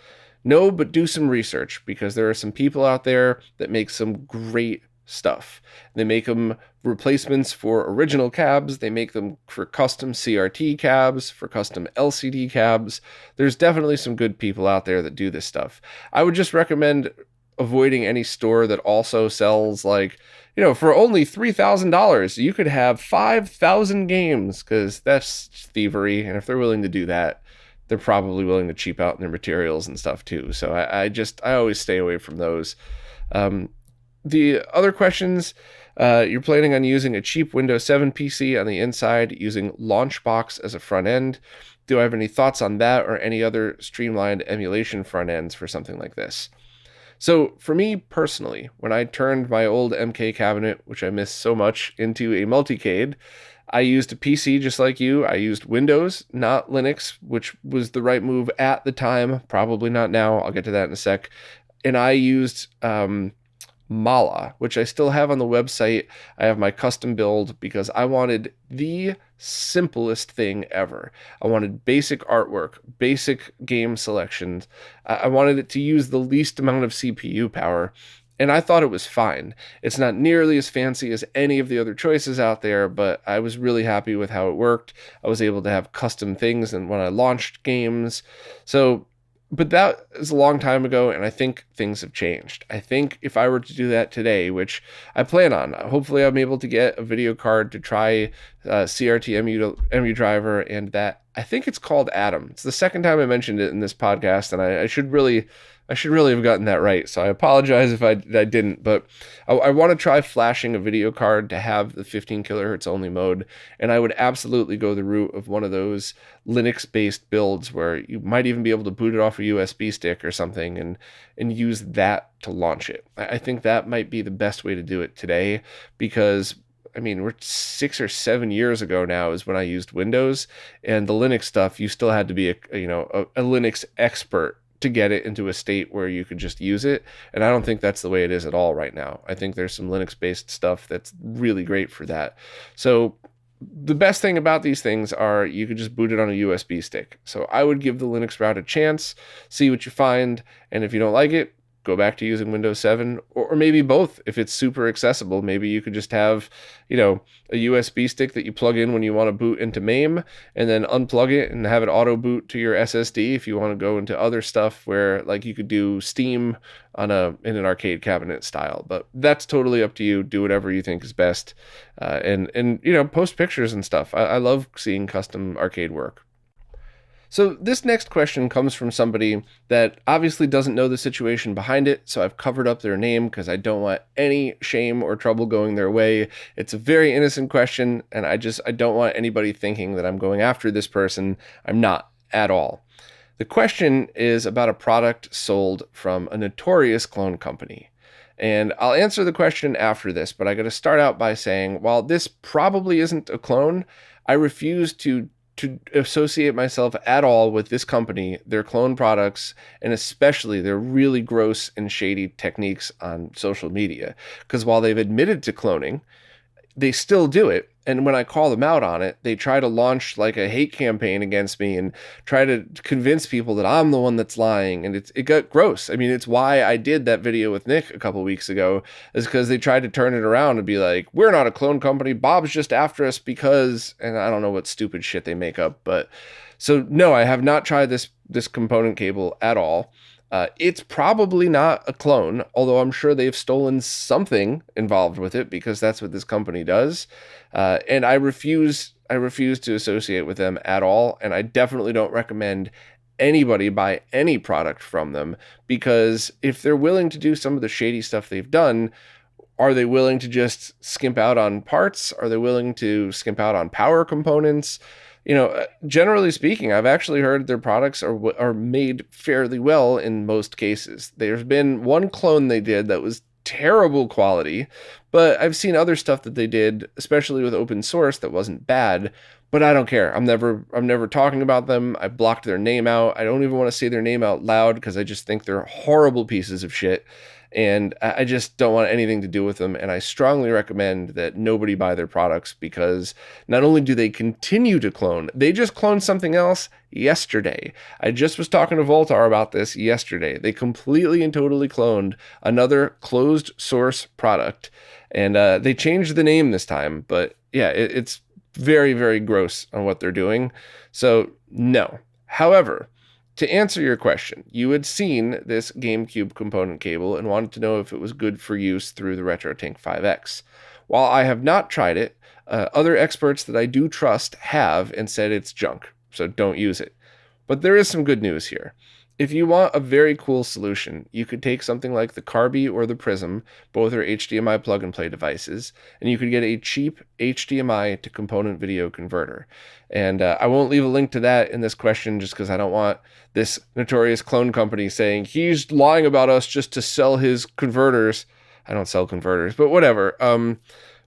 No, but do some research, because there are some people out there that make some great stuff. They make them replacements for original cabs. They make them for custom CRT cabs, for custom LCD cabs. There's definitely some good people out there that do this stuff. I would just recommend avoiding any store that also sells for only $3,000, you could have 5,000 games, because that's thievery. And if they're willing to do that, they're probably willing to cheap out in their materials and stuff too. So I always stay away from those. The other questions, you're planning on using a cheap Windows 7 PC on the inside, using Launchbox as a front end. Do I have any thoughts on that, or any other streamlined emulation front ends for something like this? So for me personally, when I turned my old MK cabinet, which I miss so much, into a multicade, I used a PC just like you. I used Windows, not Linux, which was the right move at the time. Probably not now. I'll get to that in a sec. And I used Mala, which I still have on the website. I have my custom build because I wanted the simplest thing ever. I wanted basic artwork, basic game selections. I wanted it to use the least amount of CPU power, and I thought it was fine. It's not nearly as fancy as any of the other choices out there, but I was really happy with how it worked. I was able to have custom things and when I launched games. But that is a long time ago, and I think things have changed. I think if I were to do that today, which I plan on, hopefully I'm able to get a video card to try CRT emu driver, and that, I think it's called Atom. It's the second time I mentioned it in this podcast, and I should really have gotten that right. So I apologize if I didn't, but I want to try flashing a video card to have the 15 kilohertz only mode. And I would absolutely go the route of one of those Linux based builds where you might even be able to boot it off a USB stick or something and use that to launch it. I think that might be the best way to do it today, because we're 6 or 7 years ago now is when I used Windows, and the Linux stuff, you still had to be a Linux expert to get it into a state where you could just use it. And I don't think that's the way it is at all right now. I think there's some Linux-based stuff that's really great for that. So the best thing about these things are you could just boot it on a USB stick. So I would give the Linux route a chance, see what you find, and if you don't like it, go back to using Windows 7, or maybe both. If it's super accessible, maybe you could just have, a USB stick that you plug in when you want to boot into MAME, and then unplug it and have it auto boot to your SSD if you want to go into other stuff where like you could do Steam in an arcade cabinet style. But that's totally up to you. Do whatever you think is best, and post pictures and stuff. I love seeing custom arcade work. So this next question comes from somebody that obviously doesn't know the situation behind it, so I've covered up their name because I don't want any shame or trouble going their way. It's a very innocent question, and I don't want anybody thinking that I'm going after this person. I'm not at all. The question is about a product sold from a notorious clone company. And I'll answer the question after this, but I got to start out by saying, while this probably isn't a clone, I refuse to associate myself at all with this company, their clone products, and especially their really gross and shady techniques on social media. Because while they've admitted to cloning, they still do it. And when I call them out on it, they try to launch like a hate campaign against me and try to convince people that I'm the one that's lying. And it got gross. I mean, it's why I did that video with Nick a couple weeks ago, is because they tried to turn it around and be like, we're not a clone company. Bob's just after us because, and I don't know what stupid shit they make up. But so no, I have not tried this component cable at all. It's probably not a clone, although I'm sure they've stolen something involved with it because that's what this company does. And I refuse to associate with them at all. And I definitely don't recommend anybody buy any product from them, because if they're willing to do some of the shady stuff they've done, are they willing to just skimp out on parts? Are they willing to skimp out on power components? Generally speaking, I've actually heard their products are made fairly well in most cases. There's been one clone they did that was terrible quality, but I've seen other stuff that they did, especially with open source, that wasn't bad. But I don't care. I'm never talking about them. I blocked their name out. I don't even want to say their name out loud because I just think they're horrible pieces of shit. And I just don't want anything to do with them. And I strongly recommend that nobody buy their products, because not only do they continue to clone, they just cloned something else yesterday. I just was talking to Voltar about this yesterday. They completely and totally cloned another closed source product. And they changed the name this time. But yeah, it's very, very gross on what they're doing. So no. However, to answer your question, you had seen this GameCube component cable and wanted to know if it was good for use through the RetroTink 5X. While I have not tried it, other experts that I do trust have and said it's junk, so don't use it. But there is some good news here. If you want a very cool solution, you could take something like the Carby or the Prism, both are HDMI plug-and-play devices, and you could get a cheap HDMI to component video converter. And I won't leave a link to that in this question just because I don't want this notorious clone company saying he's lying about us just to sell his converters. I don't sell converters, but whatever.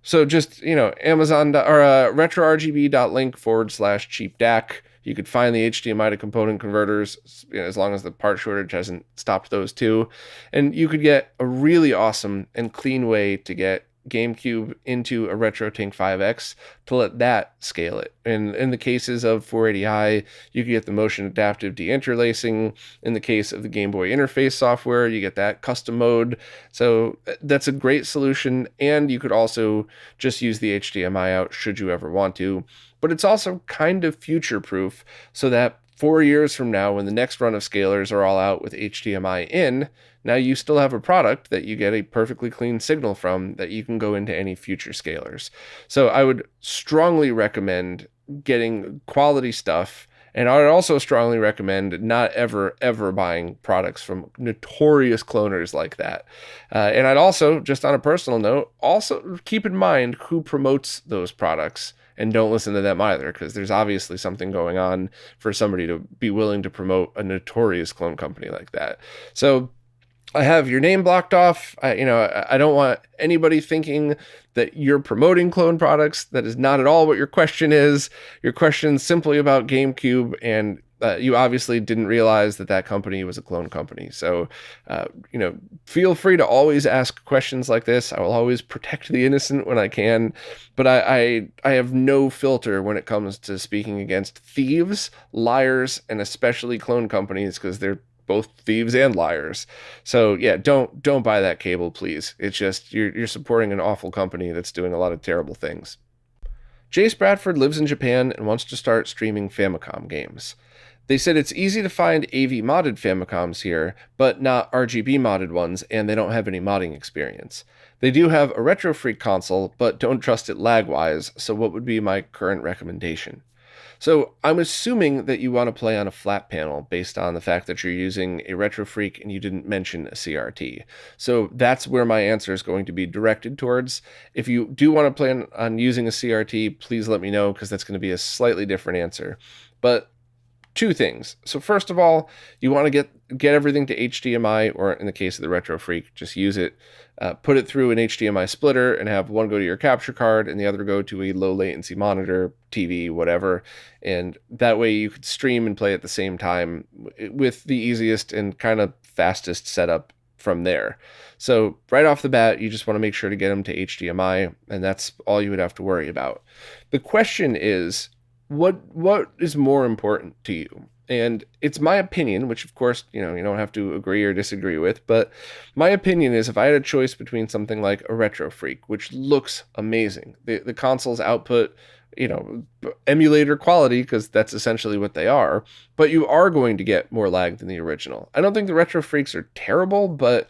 So just, Amazon or retrorgb.link/cheap DAC. You could find the HDMI to component converters, as long as the part shortage hasn't stopped those too. And you could get a really awesome and clean way to get GameCube into a RetroTink 5X to let that scale it. And in the cases of 480i, you can get the motion adaptive deinterlacing. In the case of the Game Boy interface software, you get that custom mode. So that's a great solution. And you could also just use the HDMI out should you ever want to. But it's also kind of future-proof, so that 4 years from now, when the next run of scalers are all out with HDMI in, now you still have a product that you get a perfectly clean signal from that you can go into any future scalers. So I would strongly recommend getting quality stuff, and I would also strongly recommend not ever buying products from notorious cloners like that. And I'd also, just on a personal note, also keep in mind who promotes those products. And don't listen to them either, because there's obviously something going on for somebody to be willing to promote a notorious clone company like that. So I have your name blocked off. I don't want anybody thinking that you're promoting clone products. That is not at all what your question is. Your question is simply about GameCube, and you obviously didn't realize that that company was a clone company. So, feel free to always ask questions like this. I will always protect the innocent when I can, but I have no filter when it comes to speaking against thieves, liars, and especially clone companies, because they're both thieves and liars. So yeah, don't buy that cable, please. It's just you're supporting an awful company that's doing a lot of terrible things. Jace Bradford lives in Japan and wants to start streaming Famicom games. They said it's easy to find AV modded Famicoms here, but not RGB modded ones, and they don't have any modding experience. They do have a Retrofreak console, but don't trust it lag-wise, so what would be my current recommendation? So I'm assuming that you want to play on a flat panel based on the fact that you're using a Retrofreak and you didn't mention a CRT. So that's where my answer is going to be directed towards. If you do want to plan on using a CRT, please let me know, because that's going to be a slightly different answer. But two things. So first of all, you want to get everything to HDMI, or in the case of the Retrofreak, just use it. Put it through an HDMI splitter and have one go to your capture card and the other go to a low latency monitor, TV, whatever. And that way you could stream and play at the same time with the easiest and kind of fastest setup from there. So right off the bat, you just want to make sure to get them to HDMI, and that's all you would have to worry about. The question is, what is more important to you? And it's my opinion, which of course, you don't have to agree or disagree with, but my opinion is, if I had a choice between something like a Retrofreak, which looks amazing, the console's output, emulator quality, because that's essentially what they are, but you are going to get more lag than the original. I don't think the Retrofreaks are terrible, but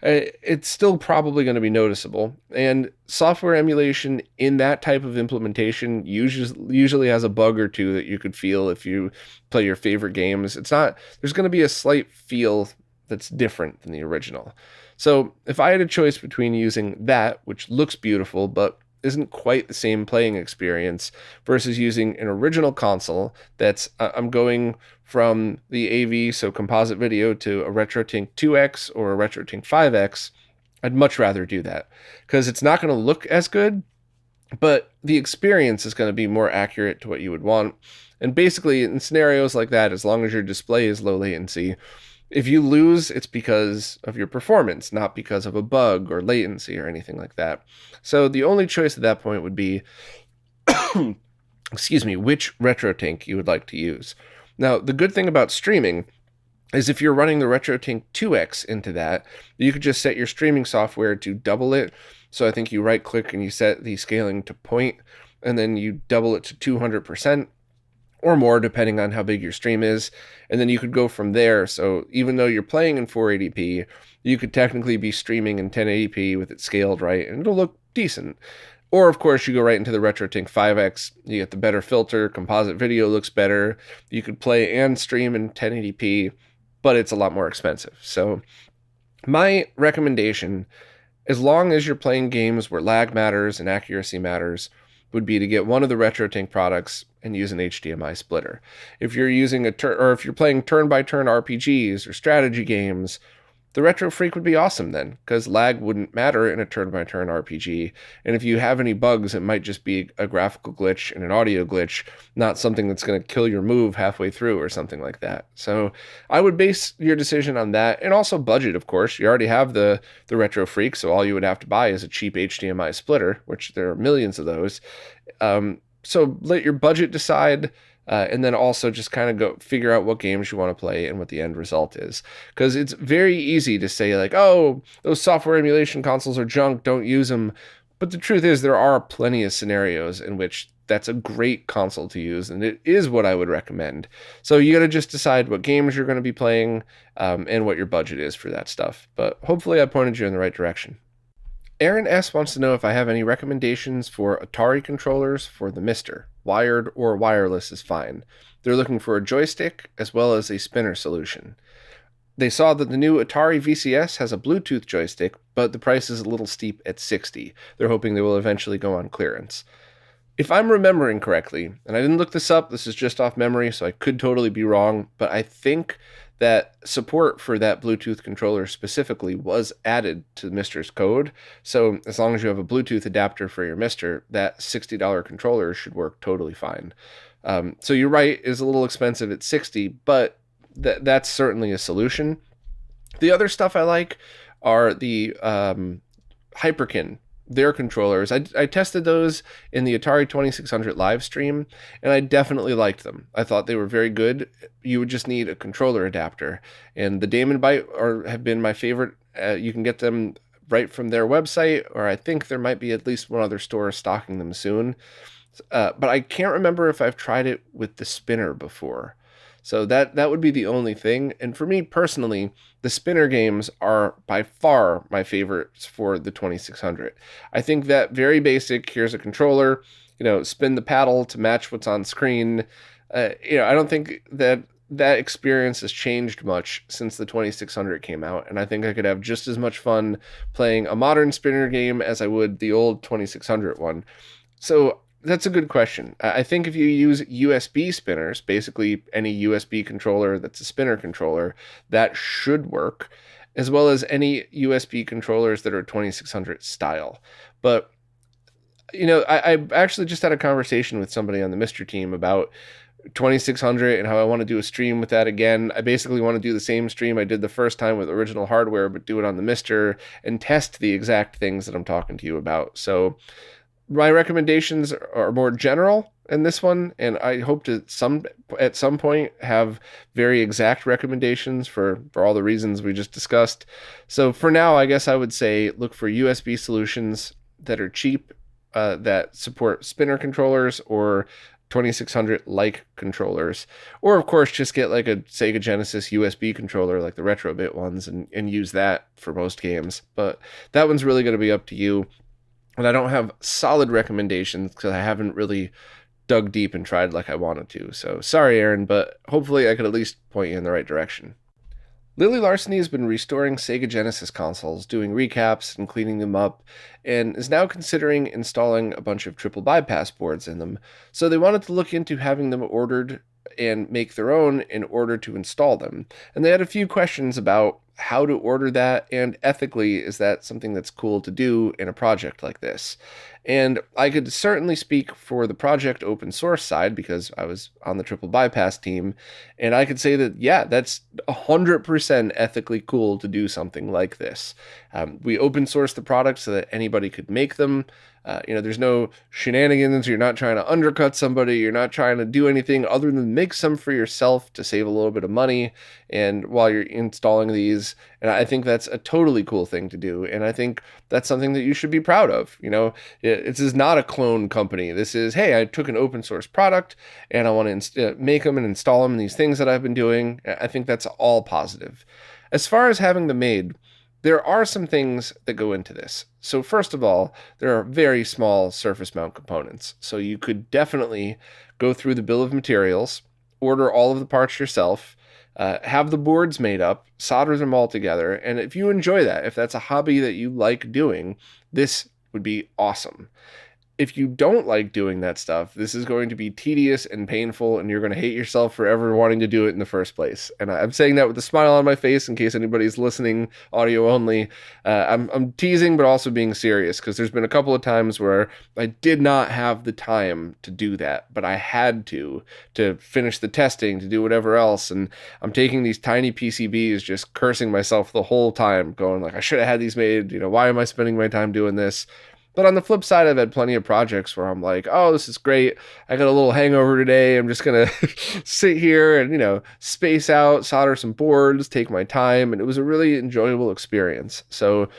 it's still probably going to be noticeable. And software emulation in that type of implementation usually has a bug or two that you could feel if you play your favorite games. There's going to be a slight feel that's different than the original. So if I had a choice between using that, which looks beautiful but isn't quite the same playing experience, versus using an original console that's I'm going from the AV, so composite video, to a RetroTink 2X or a RetroTink 5X, I'd much rather do that, because it's not going to look as good, but the experience is going to be more accurate to what you would want. And basically, in scenarios like that, as long as your display is low latency, if you lose, it's because of your performance, not because of a bug or latency or anything like that. So the only choice at that point would be, which RetroTink you would like to use. Now, the good thing about streaming is if you're running the RetroTink 2X into that, you could just set your streaming software to double it. So I think you right-click and you set the scaling to 0, and then you double it to 200%. Or more, depending on how big your stream is. And then you could go from there. So even though you're playing in 480p, you could technically be streaming in 1080p with it scaled right, and it'll look decent. Or, of course, you go right into the RetroTink 5X. You get the better filter. Composite video looks better. You could play and stream in 1080p, but it's a lot more expensive. So my recommendation, as long as you're playing games where lag matters and accuracy matters, would be to get one of the RetroTink products and use an HDMI splitter. If you're using if you're playing turn-by-turn RPGs or strategy games, the Retrofreak would be awesome then, because lag wouldn't matter in a turn-by-turn RPG. And if you have any bugs, it might just be a graphical glitch and an audio glitch, not something that's going to kill your move halfway through or something like that. So I would base your decision on that, and also budget, of course. You already have the Retrofreak, so all you would have to buy is a cheap HDMI splitter, which there are millions of those. So let your budget decide. And then also just kind of go figure out what games you want to play and what the end result is. Because it's very easy to say, like, oh, those software emulation consoles are junk, don't use them. But the truth is, there are plenty of scenarios in which that's a great console to use, and it is what I would recommend. So you got to just decide what games you're going to be playing, and what your budget is for that stuff. But hopefully I pointed you in the right direction. Aaron S. wants to know if I have any recommendations for Atari controllers for the Mister. Wired or wireless is fine. They're looking for a joystick as well as a spinner solution. They saw that the new Atari VCS has a Bluetooth joystick, but the price is a little steep at $60. They're hoping they will eventually go on clearance. If I'm remembering correctly, and I didn't look this up, this is just off memory, so I could totally be wrong, but I think that support for that Bluetooth controller specifically was added to Mister's code. So as long as you have a Bluetooth adapter for your Mister, that $60 controller should work totally fine. So you're right, it's a little expensive at $60, but that's certainly a solution. The other stuff I like are the Hyperkin, their controllers. I tested those in the Atari 2600 live stream, and I definitely liked them. I thought they were very good. You would just need a controller adapter, and the Damon Byte have been my favorite. You can get them right from their website, or I think there might be at least one other store stocking them soon. But I can't remember if I've tried it with the spinner before. So that would be the only thing. And for me personally, the spinner games are by far my favorites for the 2600. I think that very basic, here's a controller, spin the paddle to match what's on screen. I don't think that experience has changed much since the 2600 came out. And I think I could have just as much fun playing a modern spinner game as I would the old 2600 one. So that's a good question. I think if you use USB spinners, basically any USB controller that's a spinner controller, that should work, as well as any USB controllers that are 2600 style. But, I actually just had a conversation with somebody on the Mr. team about 2600 and how I want to do a stream with that again. I basically want to do the same stream I did the first time with original hardware, but do it on the Mr. and test the exact things that I'm talking to you about. So my recommendations are more general in this one, and I hope to at some point have very exact recommendations for all the reasons we just discussed. So for now, I guess I would say look for USB solutions that are cheap, that support spinner controllers or 2600-like controllers. Or, of course, just get like a Sega Genesis USB controller like the Retrobit ones and use that for most games. But that one's really going to be up to you. And I don't have solid recommendations because I haven't really dug deep and tried like I wanted to. So sorry, Aaron, but hopefully I could at least point you in the right direction. Lily Larceny has been restoring Sega Genesis consoles, doing recaps and cleaning them up, and is now considering installing a bunch of triple bypass boards in them. So they wanted to look into having them ordered and make their own in order to install them. And they had a few questions about how to order that, and ethically, is that something that's cool to do in a project like this? And I could certainly speak for the project open source side because I was on the triple bypass team, and I could say that, yeah, that's 100% ethically cool to do something like this. We open source the product so that anybody could make them. There's no shenanigans. You're not trying to undercut somebody. You're not trying to do anything other than make some for yourself to save a little bit of money and while you're installing these. And I think that's a totally cool thing to do. And I think that's something that you should be proud of. This is not a clone company. This is, hey, I took an open source product and I want to make them and install them in these things that I've been doing. I think that's all positive. As far as having them made, there are some things that go into this. So first of all, there are very small surface mount components. So you could definitely go through the bill of materials, order all of the parts yourself, have the boards made up, solder them all together. And if you enjoy that, if that's a hobby that you like doing, this would be awesome. If you don't like doing that stuff, this is going to be tedious and painful, and you're going to hate yourself for ever wanting to do it in the first place. And I'm saying that with a smile on my face in case anybody's listening audio only. I'm teasing, but also being serious, because there's been a couple of times where I did not have the time to do that, but I had to finish the testing, to do whatever else. And I'm taking these tiny PCBs, just cursing myself the whole time, going like, I should have had these made. Why am I spending my time doing this? But on the flip side, I've had plenty of projects where I'm like, oh, this is great. I got a little hangover today. I'm just going to sit here and, space out, solder some boards, take my time. And it was a really enjoyable experience. So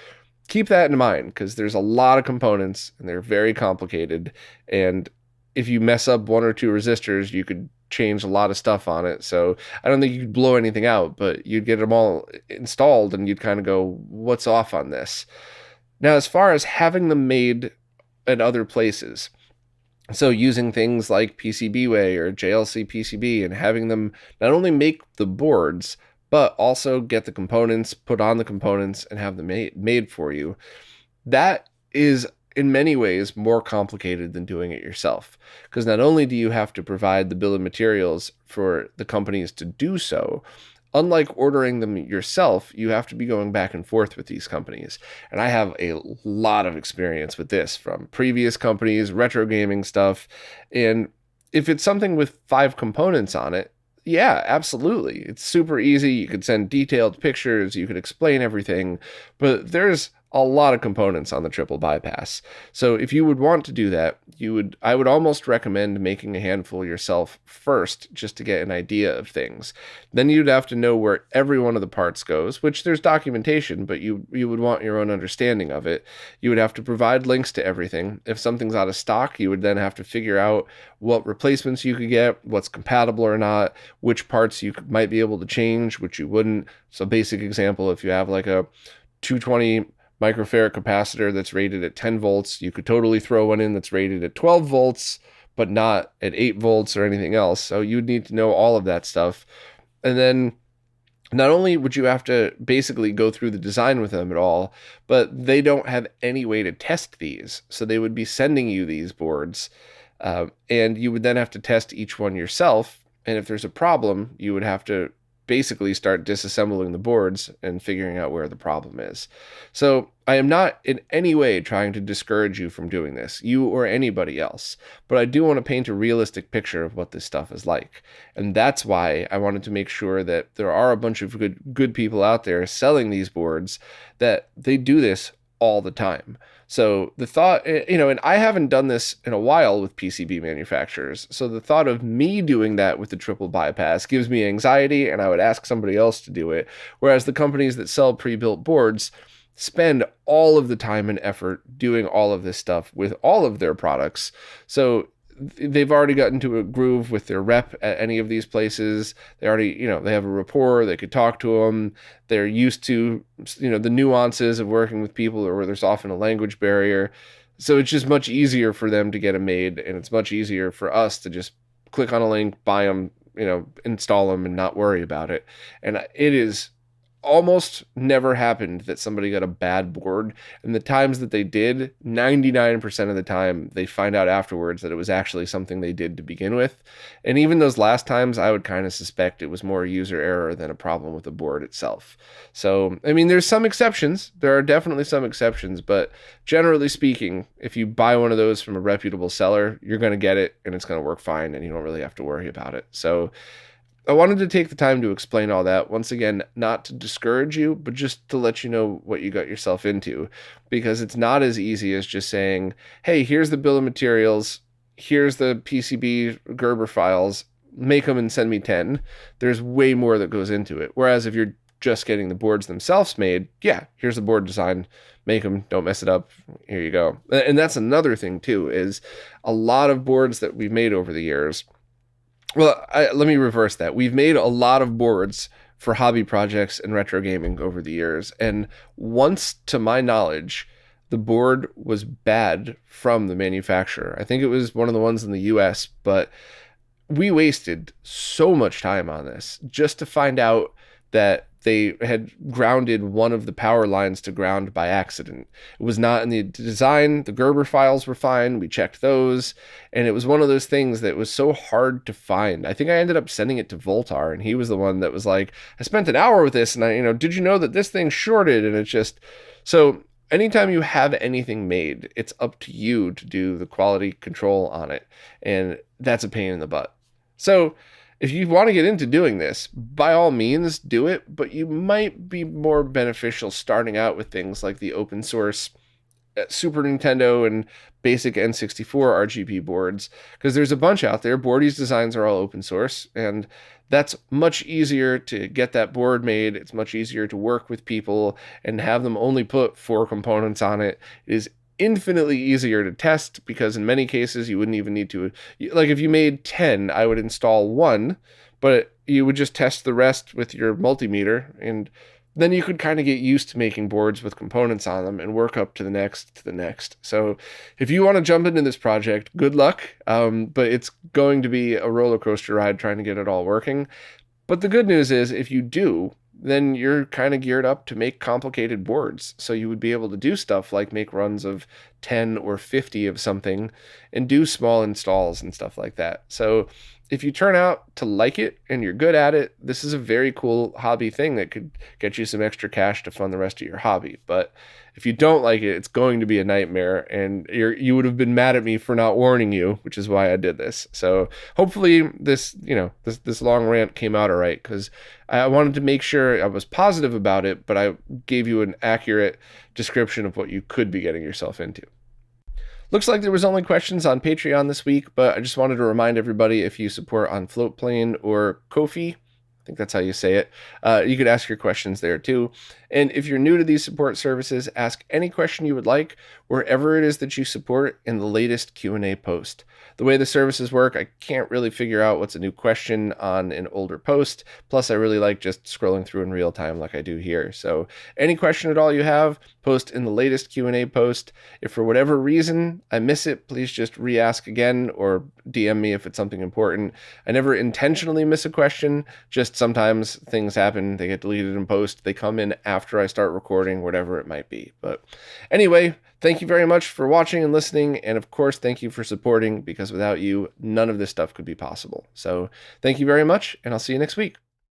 keep that in mind, because there's a lot of components and they're very complicated. And if you mess up one or two resistors, you could change a lot of stuff on it. So I don't think you could blow anything out, but you'd get them all installed and you'd kind of go, what's off on this? Now, as far as having them made at other places, so using things like PCBWay or JLC PCB and having them not only make the boards, but also get the components, put on the components, and have them made for you, that is in many ways more complicated than doing it yourself. Because not only do you have to provide the bill of materials for the companies to do so, unlike ordering them yourself, you have to be going back and forth with these companies. And I have a lot of experience with this from previous companies, retro gaming stuff. And if it's something with 5 components on it, yeah, absolutely. It's super easy. You could send detailed pictures, you could explain everything, but there's a lot of components on the triple bypass. So if you would want to do that, I would almost recommend making a handful yourself first, just to get an idea of things. Then you'd have to know where every one of the parts goes, which there's documentation, but you would want your own understanding of it. You would have to provide links to everything. If something's out of stock, you would then have to figure out what replacements you could get, what's compatible or not, which parts you might be able to change, which you wouldn't. So basic example, if you have like a 220 microfarad capacitor that's rated at 10 volts, you could totally throw one in that's rated at 12 volts, but not at 8 volts or anything else. So you'd need to know all of that stuff. And then not only would you have to basically go through the design with them at all, but they don't have any way to test these. So they would be sending you these boards, and you would then have to test each one yourself. And if there's a problem, you would have to basically start disassembling the boards and figuring out where the problem is. So I am not in any way trying to discourage you from doing this, you or anybody else, but I do want to paint a realistic picture of what this stuff is like. And that's why I wanted to make sure that there are a bunch of good people out there selling these boards, that they do this all the time. So the thought, and I haven't done this in a while with PCB manufacturers. So the thought of me doing that with the triple bypass gives me anxiety, and I would ask somebody else to do it. Whereas the companies that sell pre-built boards spend all of the time and effort doing all of this stuff with all of their products. So they've already gotten into a groove with their rep at any of these places. They already, they have a rapport, they could talk to them. They're used to, the nuances of working with people where there's often a language barrier. So it's just much easier for them to get them made. And it's much easier for us to just click on a link, buy them, install them and not worry about it. And it is almost never happened that somebody got a bad board, and the times that they did, 99% of the time they find out afterwards that it was actually something they did to begin with. And even those last times, I would kind of suspect it was more user error than a problem with the board itself. So there's some exceptions, there are definitely some exceptions, but generally speaking, if you buy one of those from a reputable seller, you're going to get it and it's going to work fine, and you don't really have to worry about it. So I wanted to take the time to explain all that. Once again, not to discourage you, but just to let you know what you got yourself into, because it's not as easy as just saying, hey, here's the bill of materials, here's the PCB Gerber files, make them and send me 10. There's way more that goes into it. Whereas if you're just getting the boards themselves made, yeah, here's the board design, make them, don't mess it up, here you go. And that's another thing too, is a lot of boards that we've made over the years. Well, let me reverse that. We've made a lot of boards for hobby projects and retro gaming over the years. And once, to my knowledge, the board was bad from the manufacturer. I think it was one of the ones in the US, but we wasted so much time on this just to find out that they had grounded one of the power lines to ground by accident. It was not in the design. The Gerber files were fine. We checked those. And it was one of those things that was so hard to find. I think I ended up sending it to Voltar, and he was the one that was like, I spent an hour with this, and did you know that this thing shorted? And it's just, so anytime you have anything made, it's up to you to do the quality control on it. And that's a pain in the butt. So if you want to get into doing this, by all means do it, but you might be more beneficial starting out with things like the open source Super Nintendo and basic N64 RGB boards, because there's a bunch out there. Boardy's designs are all open source, and that's much easier to get that board made. It's much easier to work with people and have them only put 4 components on it. It is infinitely easier to test, because in many cases you wouldn't even need to, like if you made 10, I would install 1, but you would just test the rest with your multimeter, and then you could kind of get used to making boards with components on them and work up to the next. So if you want to jump into this project, good luck, but it's going to be a roller coaster ride trying to get it all working. But the good news is, if you do, then you're kind of geared up to make complicated boards. So you would be able to do stuff like make runs of 10 or 50 of something and do small installs and stuff like that. So if you turn out to like it and you're good at it, this is a very cool hobby thing that could get you some extra cash to fund the rest of your hobby. But if you don't like it, it's going to be a nightmare, and you would have been mad at me for not warning you, which is why I did this. So hopefully this long rant came out all right, because I wanted to make sure I was positive about it, but I gave you an accurate description of what you could be getting yourself into. Looks like there was only questions on Patreon this week, but I just wanted to remind everybody, if you support on Floatplane or Ko-fi, I think that's how you say it, you could ask your questions there too. And if you're new to these support services, ask any question you would like wherever it is that you support in the latest Q&A post. The way the services work, I can't really figure out what's a new question on an older post. Plus, I really like just scrolling through in real time like I do here. So any question at all you have, post in the latest Q&A post. If for whatever reason I miss it, please just re-ask again or DM me if it's something important. I never intentionally miss a question, just sometimes things happen, they get deleted in post, they come in after I start recording, whatever it might be. But anyway, thank you very much for watching and listening, and of course, thank you for supporting, because without you, none of this stuff could be possible. So thank you very much, and I'll see you next week.